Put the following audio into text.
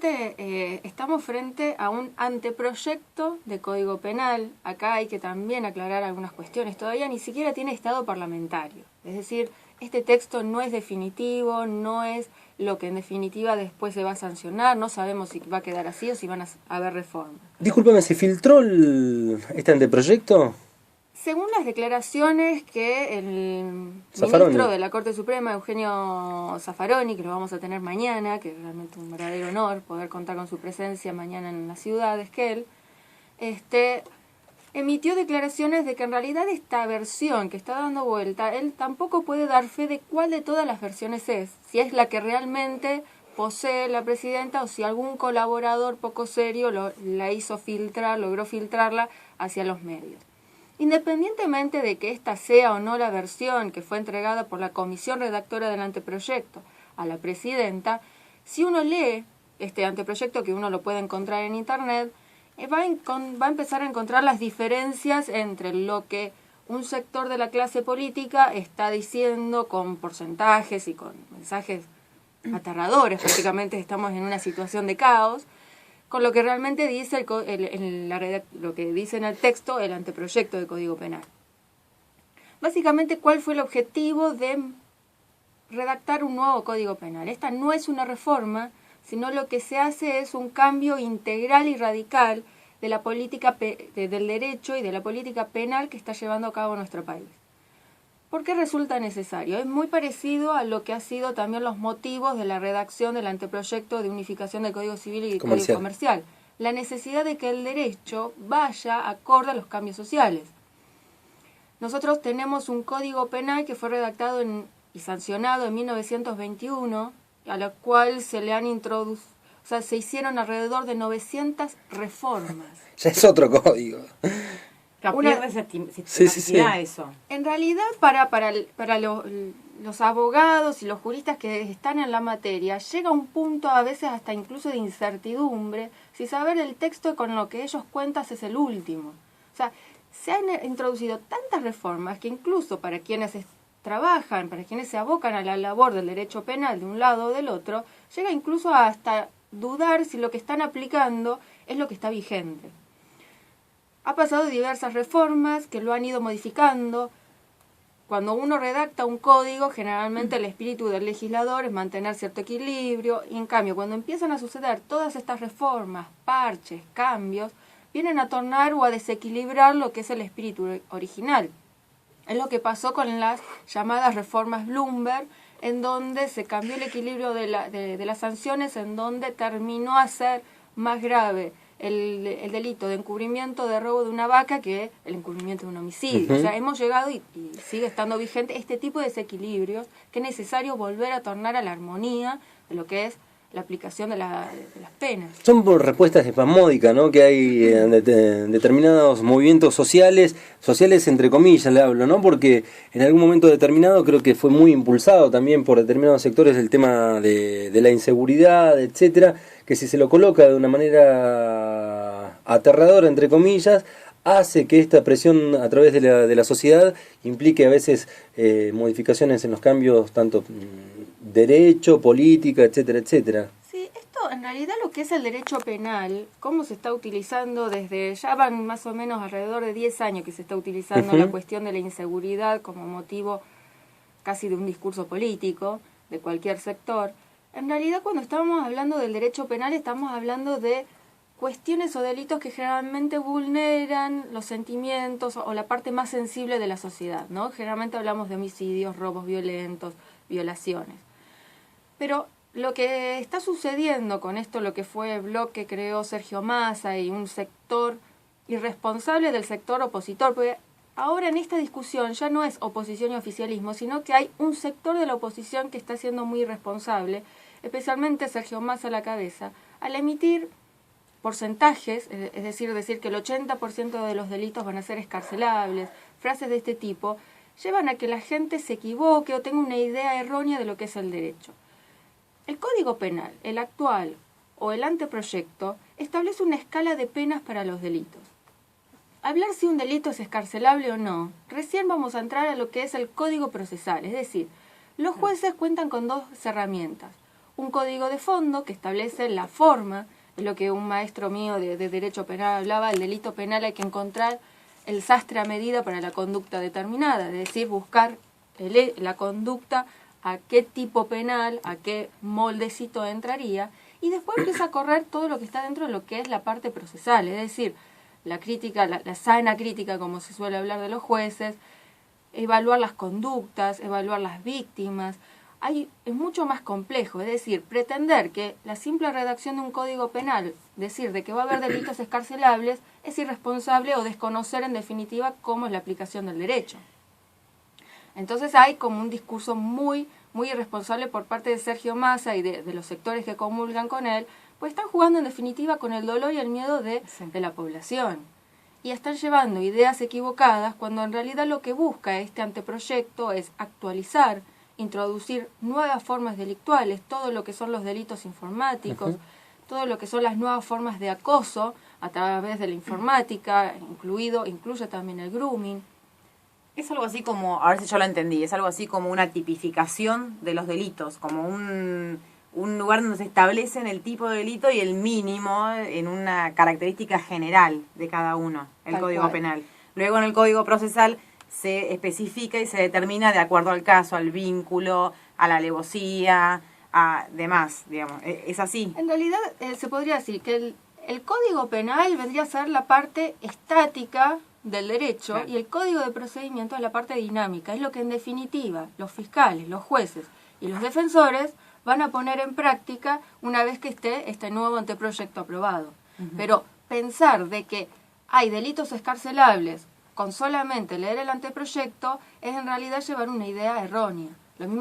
realmente estamos frente a un anteproyecto de Código Penal. Acá hay que también aclarar algunas cuestiones. Todavía ni siquiera tiene estado parlamentario. Es decir, este texto no es definitivo, no es lo que en definitiva después se va a sancionar. No sabemos si va a quedar así o si van a haber reformas. Discúlpeme, ¿se filtró este anteproyecto? Según las declaraciones que el Zaffaroni, ministro de la Corte Suprema, Eugenio Zaffaroni, que lo vamos a tener mañana, que es realmente un verdadero honor poder contar con su presencia mañana en la ciudad de Esquel, emitió declaraciones de que en realidad esta versión que está dando vuelta, él tampoco puede dar fe de cuál de todas las versiones es, si es la que realmente posee la presidenta o si algún colaborador poco serio la hizo filtrar, logró filtrarla hacia los medios. Independientemente de que esta sea o no la versión que fue entregada por la comisión redactora del anteproyecto a la presidenta, si uno lee este anteproyecto, que uno lo puede encontrar en internet, va a empezar a encontrar las diferencias entre lo que un sector de la clase política está diciendo con porcentajes y con mensajes aterradores. Prácticamente estamos en una situación de caos, con lo que realmente dice lo que dice en el texto el anteproyecto de Código Penal. Básicamente, ¿cuál fue el objetivo de redactar un nuevo Código Penal? Esta no es una reforma, sino lo que se hace es un cambio integral y radical de la política del derecho y de la política penal que está llevando a cabo nuestro país. ¿Por qué resulta necesario? Es muy parecido a lo que han sido también los motivos de la redacción del anteproyecto de unificación del Código Civil y Código Comercial. La necesidad de que el derecho vaya acorde a los cambios sociales. Nosotros tenemos un Código Penal que fue redactado y sancionado en 1921, a la cual se le han se hicieron alrededor de 900 reformas. Ya es otro código. Eso. En realidad, para los abogados y los juristas que están en la materia, llega un punto a veces hasta incluso de incertidumbre si saber el texto con lo que ellos cuentan es el último. O sea, se han introducido tantas reformas que incluso para quienes trabajan, para quienes se abocan a la labor del derecho penal de un lado o del otro, llega incluso hasta dudar si lo que están aplicando es lo que está vigente. Ha pasado diversas reformas que lo han ido modificando. Cuando uno redacta un código, generalmente el espíritu del legislador es mantener cierto equilibrio, y en cambio, cuando empiezan a suceder todas estas reformas, parches, cambios, vienen a tornar o a desequilibrar lo que es el espíritu original. Es lo que pasó con las llamadas reformas Bloomberg, en donde se cambió el equilibrio de las sanciones, en donde terminó a ser más grave el delito de encubrimiento de robo de una vaca que el encubrimiento de un homicidio. O sea, hemos llegado y sigue estando vigente este tipo de desequilibrios que es necesario volver a tornar a la armonía de lo que es la aplicación de las penas. Son por respuestas espasmódicas, ¿no? Que hay en determinados movimientos sociales entre comillas le hablo, ¿no? Porque en algún momento determinado creo que fue muy impulsado también por determinados sectores el tema de la inseguridad, etcétera, que si se lo coloca de una manera aterradora, entre comillas, hace que esta presión a través de la sociedad implique a veces modificaciones en los cambios, tanto derecho, política, etcétera, etcétera. Sí, esto en realidad lo que es el derecho penal, cómo se está utilizando desde, ya van más o menos alrededor de 10 años que se está utilizando la cuestión de la inseguridad como motivo casi de un discurso político de cualquier sector. En realidad, cuando estamos hablando del derecho penal, estamos hablando de cuestiones o delitos que generalmente vulneran los sentimientos o la parte más sensible de la sociedad, ¿no? Generalmente hablamos de homicidios, robos violentos, violaciones. Pero lo que está sucediendo con esto, lo que fue el bloque que creó Sergio Massa y un sector irresponsable del sector opositor, porque ahora en esta discusión ya no es oposición y oficialismo, sino que hay un sector de la oposición que está siendo muy irresponsable, especialmente Sergio Massa a la cabeza, al emitir porcentajes, es decir que el 80% de los delitos van a ser excarcelables, frases de este tipo, llevan a que la gente se equivoque o tenga una idea errónea de lo que es el derecho. El Código Penal, el actual o el anteproyecto, establece una escala de penas para los delitos. Hablar si un delito es excarcelable o no, recién vamos a entrar a lo que es el Código Procesal, es decir, los jueces cuentan con dos herramientas. un código de fondo que establece la forma, es lo que un maestro mío de derecho penal hablaba, el delito penal hay que encontrar el sastre a medida para la conducta determinada, es decir, buscar la conducta a qué tipo penal, a qué moldecito entraría, y después empieza a correr todo lo que está dentro de lo que es la parte procesal, es decir, la crítica, la sana crítica, como se suele hablar de los jueces, evaluar las conductas, evaluar las víctimas. Es mucho más complejo, es decir, pretender que la simple redacción de un código penal, decir de que va a haber delitos escarcelables, es irresponsable o desconocer en definitiva cómo es la aplicación del derecho. Entonces hay como un discurso muy irresponsable por parte de Sergio Massa y de los sectores que comulgan con él, pues están jugando en definitiva con el dolor y el miedo de la población. Y están llevando ideas equivocadas cuando en realidad lo que busca este anteproyecto es actualizar, introducir nuevas formas delictuales, todo lo que son los delitos informáticos, todo lo que son las nuevas formas de acoso a través de la informática, incluye también el grooming. Es algo así como, a ver si yo lo entendí, es algo así como una tipificación de los delitos, como un lugar donde se establecen el tipo de delito y el mínimo en una característica general de cada uno, el Código Penal. Luego en el Código Procesal se especifica y se determina de acuerdo al caso, al vínculo, a la alevosía, a demás, digamos. ¿Es así? En realidad se podría decir que el Código Penal vendría a ser la parte estática del derecho, claro, y el Código de Procedimiento es la parte dinámica, es lo que en definitiva los fiscales, los jueces y los defensores van a poner en práctica una vez que esté este nuevo anteproyecto aprobado. Pero pensar de que hay delitos escarcelables con solamente leer el anteproyecto es en realidad llevar una idea errónea. Lo mismo